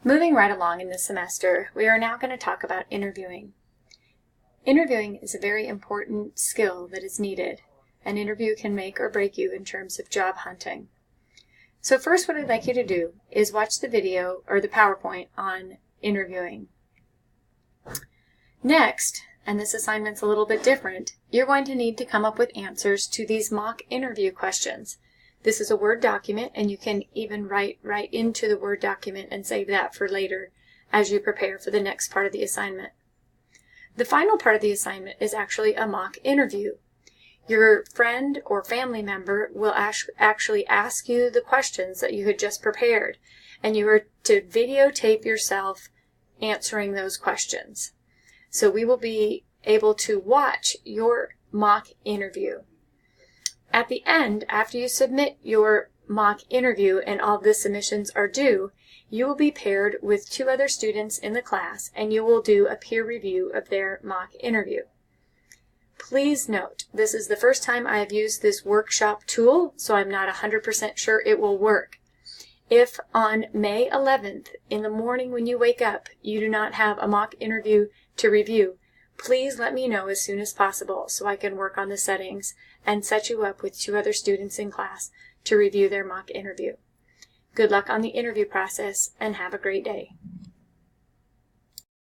Moving right along in this semester, we are now going to talk about interviewing. Interviewing is a very important skill that is needed. An interview can make or break you in terms of job hunting. So first, what I'd like you to do is watch the video or the PowerPoint on interviewing. Next, and this assignment's a little bit different, you're going to need to come up with answers to these mock interview questions. This is a Word document, and you can even write right into the Word document and save that for later as you prepare for the next part of the assignment. The final part of the assignment is actually a mock interview. Your friend or family member will actually ask you the questions that you had just prepared, and you are to videotape yourself answering those questions. So we will be able to watch your mock interview. At the end, after you submit your mock interview and all the submissions are due, you will be paired with 2 other students in the class, and you will do a peer review of their mock interview. Please note, this is the first time I have used this workshop tool, so I'm not 100% sure it will work. If on May 11th, in the morning when you wake up, you do not have a mock interview to review, please let me know as soon as possible so I can work on the settings and set you up with 2 other students in class to review their mock interview. Good luck on the interview process and have a great day.